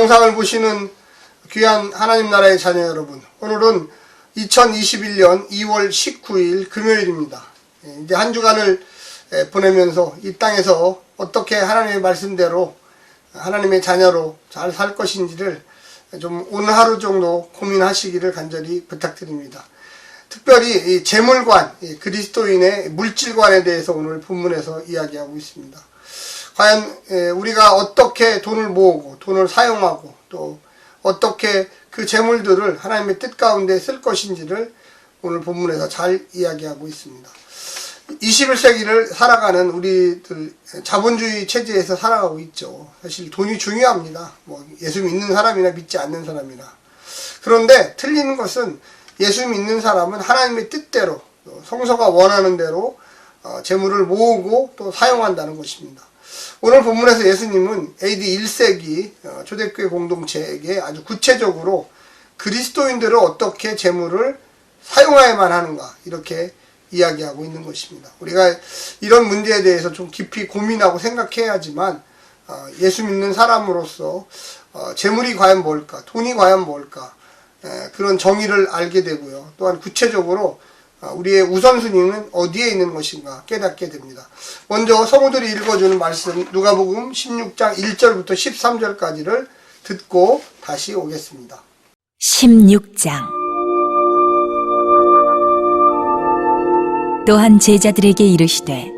영상을 보시는 귀한 하나님 나라의 자녀 여러분, 오늘은 2021년 2월 19일 금요일입니다. 이제 한 주간을 보내면서 이 땅에서 어떻게 하나님의 말씀대로 하나님의 자녀로 잘 살 것인지를 좀 오늘 하루 정도 고민하시기를 간절히 부탁드립니다. 특별히 이 재물관, 그리스도인의 물질관에 대해서 오늘 본문에서 이야기하고 있습니다. 과연 우리가 어떻게 돈을 모으고 돈을 사용하고 또 어떻게 그 재물들을 하나님의 뜻 가운데 쓸 것인지를 오늘 본문에서 잘 이야기하고 있습니다. 21세기를 살아가는 우리들 자본주의 체제에서 살아가고 있죠. 사실 돈이 중요합니다. 예수 믿는 사람이나 믿지 않는 사람이나. 그런데 틀린 것은 예수 믿는 사람은 하나님의 뜻대로 성서가 원하는 대로 재물을 모으고 또 사용한다는 것입니다. 오늘 본문에서 예수님은 AD 1세기 초대교회 공동체에게 아주 구체적으로 그리스도인들을 어떻게 재물을 사용해야만 하는가 이렇게 이야기하고 있는 것입니다. 우리가 이런 문제에 대해서 좀 깊이 고민하고 생각해야지만 예수 믿는 사람으로서 재물이 과연 뭘까, 돈이 과연 뭘까, 그런 정의를 알게 되고요. 또한 구체적으로 우리의 우선순위는 어디에 있는 것인가 깨닫게 됩니다. 먼저 성우들이 읽어주는 말씀 누가복음 16장 1절부터 13절까지를 듣고 다시 오겠습니다. 16장. 또한 제자들에게 이르시되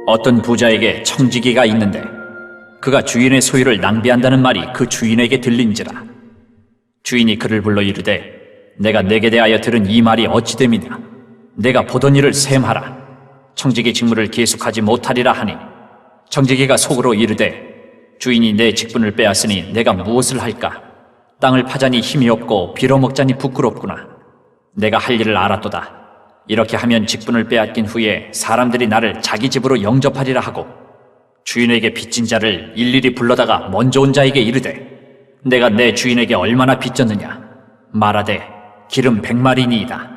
어떤 부자에게 청지기가 있는데 그가 주인의 소유를 낭비한다는 말이 그 주인에게 들린지라. 주인이 그를 불러 이르되 내가 내게 대하여 들은 이 말이 어찌 됨이냐. 내가 보던 일을 셈하라. 청지기 직무를 계속하지 못하리라 하니 청지기가 속으로 이르되 주인이 내 직분을 빼앗으니 내가 무엇을 할까. 땅을 파자니 힘이 없고 빌어먹자니 부끄럽구나. 내가 할 일을 알았도다. 이렇게 하면 직분을 빼앗긴 후에 사람들이 나를 자기 집으로 영접하리라 하고 주인에게 빚진 자를 일일이 불러다가 먼저 온 자에게 이르되 내가 내 주인에게 얼마나 빚졌느냐. 말하되 기름 100마리니이다.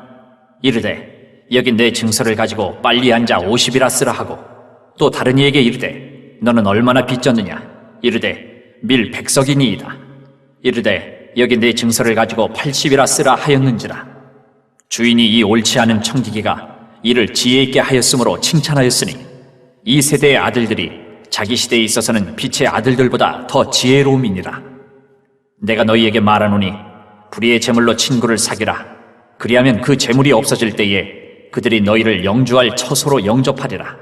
이르되 여기 내 증서를 가지고 빨리 앉아 50이라 쓰라 하고 또 다른 이에게 이르되 너는 얼마나 빚졌느냐. 이르되 밀 100석이니이다. 이르되 여기 내 증서를 가지고 80이라 쓰라 하였는지라. 주인이 이 옳지 않은 청지기가 이를 지혜 있게 하였으므로 칭찬하였으니 이 세대의 아들들이 자기 시대에 있어서는 빛의 아들들보다 더 지혜로움이니라. 내가 너희에게 말하노니 불의의 재물로 친구를 사귀라. 그리하면 그 재물이 없어질 때에 그들이 너희를 영주할 처소로 영접하리라.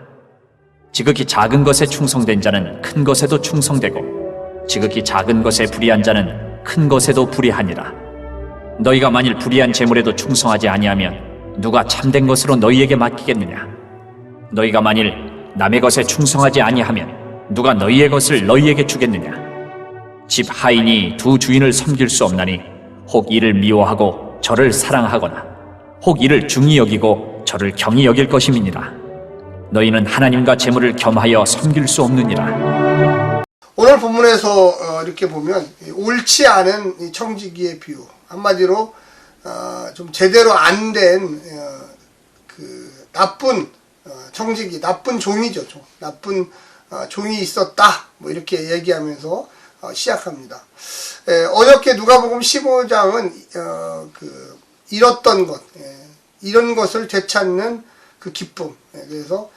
지극히 작은 것에 충성된 자는 큰 것에도 충성되고 지극히 작은 것에 불의한 자는 큰 것에도 불의하니라. 너희가 만일 불의한 재물에도 충성하지 아니하면 누가 참된 것으로 너희에게 맡기겠느냐. 너희가 만일 남의 것에 충성하지 아니하면 누가 너희의 것을 너희에게 주겠느냐. 집 하인이 두 주인을 섬길 수 없나니 혹 이를 미워하고 저를 사랑하거나 혹 이를 중히 여기고 저를 경히 여길 것임이니라. 너희는 하나님과 재물을 겸하여 섬길 수 없느니라. 오늘 본문에서 이렇게 보면 옳지 않은 이 청지기의 비유, 한마디로 좀 제대로 안 된 그 나쁜 청지기, 나쁜 종이죠. 나쁜 종이 있었다. 이렇게 얘기하면서 시작합니다. 어저께 누가복음 15장은 그 잃었던 것, 이런 것을 되찾는 그 기쁨. 그래서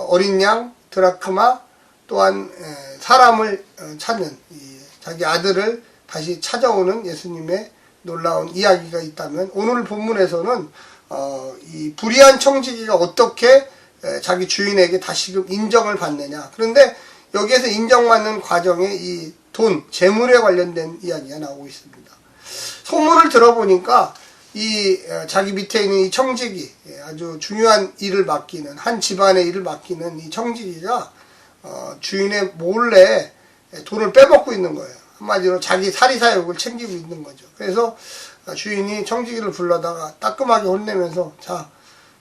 어린 양, 드라크마, 또한 사람을 찾는 자기 아들을 다시 찾아오는 예수님의 놀라운 이야기가 있다면, 오늘 본문에서는 이 불의한 청지기가 어떻게 자기 주인에게 다시금 인정을 받느냐. 그런데 여기에서 인정받는 과정에 이 돈, 재물에 관련된 이야기가 나오고 있습니다. 소문을 들어보니까 이 자기 밑에 있는 이 청지기, 아주 중요한 일을 맡기는, 한 집안의 일을 맡기는 이 청지기가 주인의 몰래 돈을 빼먹고 있는 거예요. 한마디로 자기 사리사욕을 챙기고 있는 거죠. 그래서 주인이 청지기를 불러다가 따끔하게 혼내면서 자,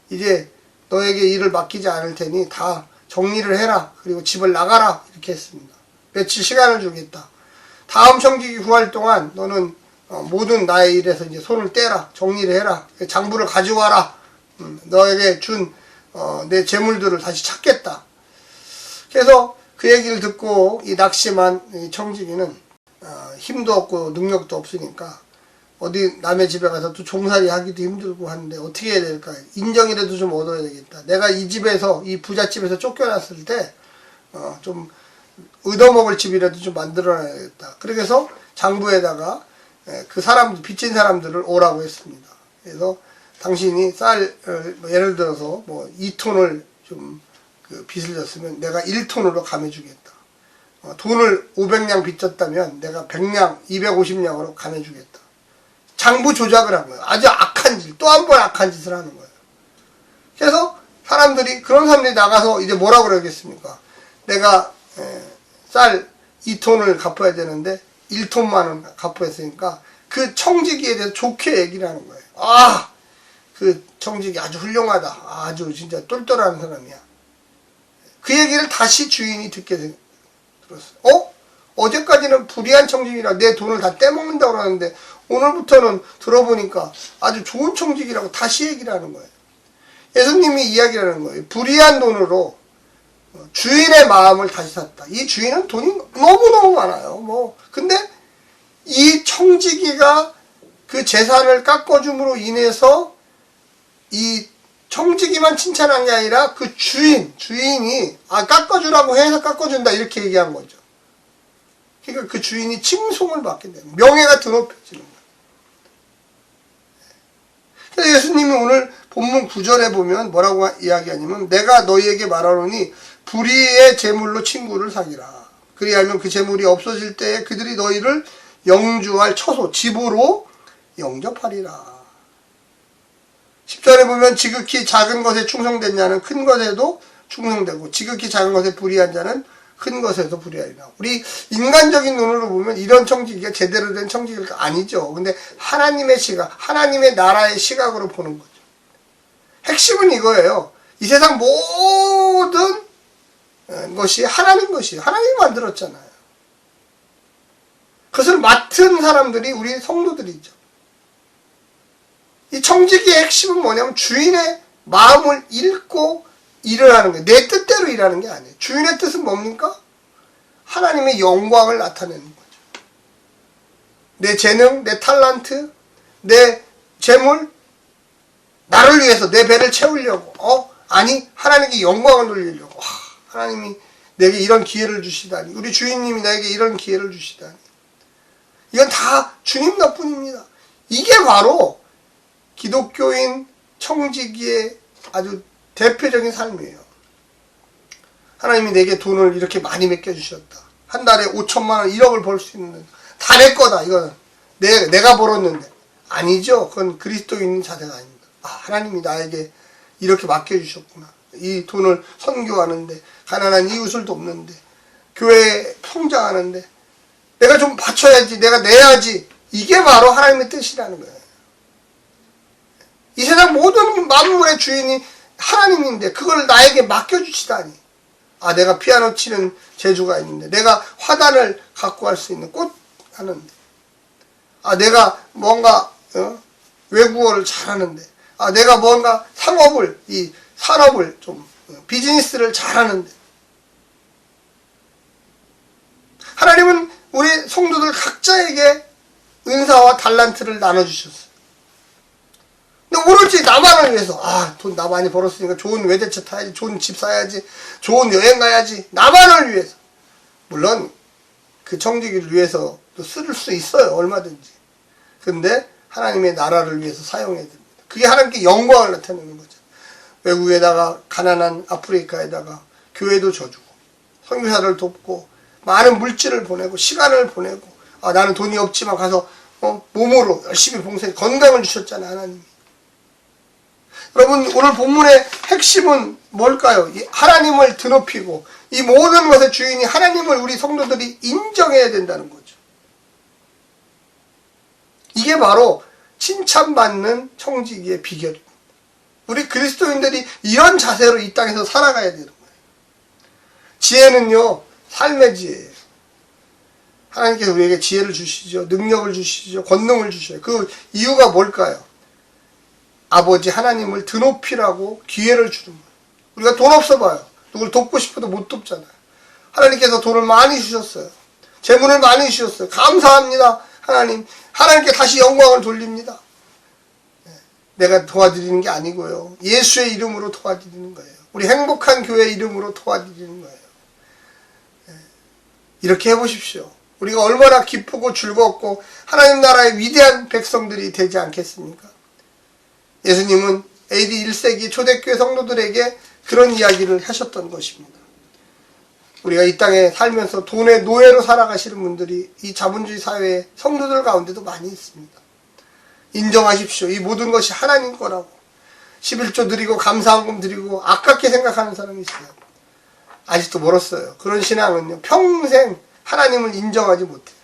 이제 너에게 일을 맡기지 않을 테니 다 정리를 해라. 그리고 집을 나가라. 이렇게 했습니다. 며칠 시간을 주겠다. 다음 청지기 구할 동안 너는 모든 나의 일에서 이제 손을 떼라. 정리를 해라. 장부를 가지고 와라. 너에게 준 내 재물들을 다시 찾겠다. 그래서 그 얘기를 듣고 이 낙심한 이 청지기는 힘도 없고 능력도 없으니까 어디 남의 집에 가서 또 종살이 하기도 힘들고 하는데 어떻게 해야 될까? 인정이라도 좀 얻어야 되겠다. 내가 이 집에서, 이 부잣집에서 쫓겨났을 때 좀 얻어먹을 집이라도 좀 만들어놔야겠다. 그렇게 해서 장부에다가 그 사람들, 빚진 사람들을 오라고 했습니다. 그래서 당신이 쌀, 예를 들어서 뭐 2톤을 좀 그 빚을 졌으면 내가 1톤으로 감해주겠다. 돈을 500냥 빚졌다면 내가 100냥, 250냥으로 감해주겠다. 장부 조작을 한 거예요. 아주 악한 짓, 또 한 번 악한 짓을 하는 거예요. 그래서 그런 사람들이 나가서 이제 뭐라고 그러겠습니까? 내가 쌀 2톤을 갚아야 되는데 1톤만은 갚아했으니까 그 청지기에 대해서 좋게 얘기를 하는 거예요. 아, 그 청지기 아주 훌륭하다. 아주 진짜 똘똘한 사람이야. 그 얘기를 다시 주인이 듣게 들었어요. 어제까지는 불의한 청지기라 내 돈을 다 떼먹는다고 그러는데 오늘부터는 들어보니까 아주 좋은 청지기라고 다시 얘기를 하는 거예요. 예수님이 이야기를 하는 거예요. 불의한 돈으로 주인의 마음을 다시 샀다. 이 주인은 돈이 너무너무 많아요. 근데 이 청지기가 그 재산을 깎아줌으로 인해서 이 청지기만 칭찬한 게 아니라 그 주인이 깎아주라고 해서 깎아준다 이렇게 얘기한 거죠. 그러니까 그 주인이 칭송을 받게 되는 명예가 드높여지는 거예요. 그래서 예수님이 오늘 본문 9절에 보면 뭐라고 이야기하냐면 내가 너희에게 말하노니 불의의 재물로 친구를 사귀라. 그리하면 그 재물이 없어질 때에 그들이 너희를 영주할 처소, 집으로 영접하리라. 10절에 보면 지극히 작은 것에 충성된 자는 큰 것에도 충성되고 지극히 작은 것에 불의한 자는 큰 것에도 불의하리라. 우리 인간적인 눈으로 보면 이런 청지기가 제대로 된 청지기가 아니죠. 근데 하나님의 시각, 하나님의 나라의 시각으로 보는 거죠. 핵심은 이거예요. 이 세상 모든 것이 하나님 것이에요. 하나님이 만들었잖아요. 그것을 맡은 사람들이 우리 성도들이죠. 이 청지기의 핵심은 뭐냐면 주인의 마음을 읽고 일을 하는 거예요. 내 뜻대로 일하는 게 아니에요. 주인의 뜻은 뭡니까? 하나님의 영광을 나타내는 거죠. 내 재능, 내 탤런트, 내 재물, 나를 위해서 내 배를 채우려고 아니 하나님께 영광을 돌리려고 하나님이 내게 이런 기회를 주시다니 우리 주인님이 나에게 이런 기회를 주시다니 이건 다 주님 덕분입니다. 이게 바로 기독교인 청지기의 아주 대표적인 삶이에요. 하나님이 내게 돈을 이렇게 많이 맡겨주셨다. 한 달에 5천만 원, 1억을 벌 수 있는 다 내 거다. 이거는 내가 벌었는데 아니죠. 그건 그리스도인 자세가 아닙니다. 하나님이 나에게 이렇게 맡겨주셨구나. 이 돈을 선교하는데 가난한 이웃을 돕는데 교회에 성장하는데 내가 좀 바쳐야지, 내가 내야지. 이게 바로 하나님의 뜻이라는 거예요. 이 세상 모든 만물의 주인이 하나님인데 그걸 나에게 맡겨주시다니. 내가 피아노 치는 재주가 있는데 내가 화단을 갖고 갈 수 있는 꽃 하는데 내가 뭔가 외국어를 잘하는데 내가 뭔가 산업을 좀 비즈니스를 잘하는데 하나님은 우리 성도들 각자에게 은사와 달란트를 나눠주셨어요. 근데 오로지 나만을 위해서 돈 나 많이 벌었으니까 좋은 외제차 타야지, 좋은 집 사야지, 좋은 여행 가야지, 나만을 위해서. 물론 그 청지기를 위해서 또 쓸 수 있어요, 얼마든지. 근데 하나님의 나라를 위해서 사용해야 됩니다. 그게 하나님께 영광을 나타내는 거죠. 외국에다가 가난한 아프리카에다가 교회도 져주고 선교사를 돕고 많은 물질을 보내고 시간을 보내고 나는 돈이 없지만 가서 몸으로 열심히 봉사해 건강을 주셨잖아요, 하나님이. 여러분 오늘 본문의 핵심은 뭘까요? 하나님을 드높이고 이 모든 것의 주인이 하나님을 우리 성도들이 인정해야 된다는 거죠. 이게 바로 칭찬받는 청지기의 비결입니다. 우리 그리스도인들이 이런 자세로 이 땅에서 살아가야 되는 거예요. 지혜는요, 삶의 지혜예요. 하나님께서 우리에게 지혜를 주시죠. 능력을 주시죠. 권능을 주셔요. 그 이유가 뭘까요? 아버지 하나님을 드높이라고 기회를 주는 거예요. 우리가 돈 없어 봐요. 누굴 돕고 싶어도 못 돕잖아요. 하나님께서 돈을 많이 주셨어요. 재물을 많이 주셨어요. 감사합니다. 하나님. 하나님께 다시 영광을 돌립니다. 내가 도와드리는 게 아니고요. 예수의 이름으로 도와드리는 거예요. 우리 행복한 교회 이름으로 도와드리는 거예요. 이렇게 해보십시오. 우리가 얼마나 기쁘고 즐겁고 하나님 나라의 위대한 백성들이 되지 않겠습니까? 예수님은 AD 1세기 초대교회 성도들에게 그런 이야기를 하셨던 것입니다. 우리가 이 땅에 살면서 돈의 노예로 살아가시는 분들이 이 자본주의 사회의 성도들 가운데도 많이 있습니다. 인정하십시오. 이 모든 것이 하나님 거라고. 11조 드리고 감사한금 드리고 아깝게 생각하는 사람이 있어요. 아직도 멀었어요. 그런 신앙은요, 평생 하나님을 인정하지 못해요.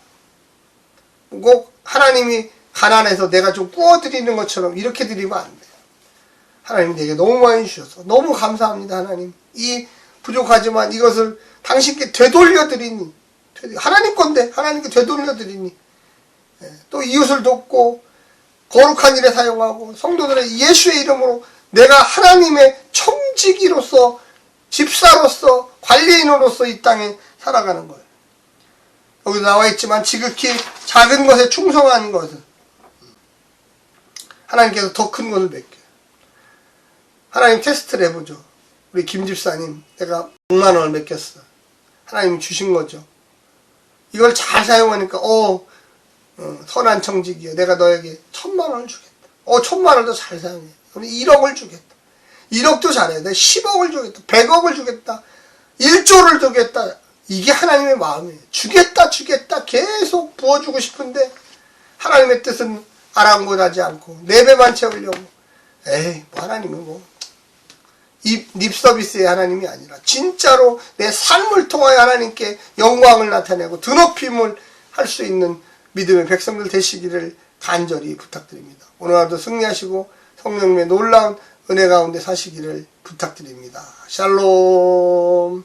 꼭 하나님이 가난해서 내가 좀 구워드리는 것처럼 이렇게 드리면 안 돼요. 하나님 내게 너무 많이 주셔서 너무 감사합니다. 하나님, 이 부족하지만 이것을 당신께 되돌려드리니, 하나님 건데 하나님께 되돌려드리니, 또 이웃을 돕고 거룩한 일에 사용하고 성도들의 예수의 이름으로 내가 하나님의 청지기로서, 집사로서, 관리인으로서 이 땅에 살아가는 거예요. 여기 나와 있지만 지극히 작은 것에 충성하는 것은 하나님께서 더 큰 것을 맡겨요. 하나님 테스트를 해보죠. 우리 김 집사님, 내가 6만 원을 맡겼어. 하나님이 주신 거죠. 이걸 잘 사용하니까 선한 청지기여, 내가 너에게 1,000만 원을 주겠다. 1,000만 원도 잘 사용해. 그럼 1억을 주겠다. 1억도 잘해. 내가 10억을 주겠다. 100억을 주겠다. 1조를 주겠다. 이게 하나님의 마음이에요. 주겠다 계속 부어주고 싶은데 하나님의 뜻은 아랑곳하지 않고 내 배만 채우려고, 뭐 하나님은 뭐 립 서비스의 하나님이 아니라 진짜로 내 삶을 통하여 하나님께 영광을 나타내고 드높임을 할 수 있는 믿음의 백성들 되시기를 간절히 부탁드립니다. 오늘 하루도 승리하시고 성령님의 놀라운 은혜 가운데 사시기를 부탁드립니다. 샬롬.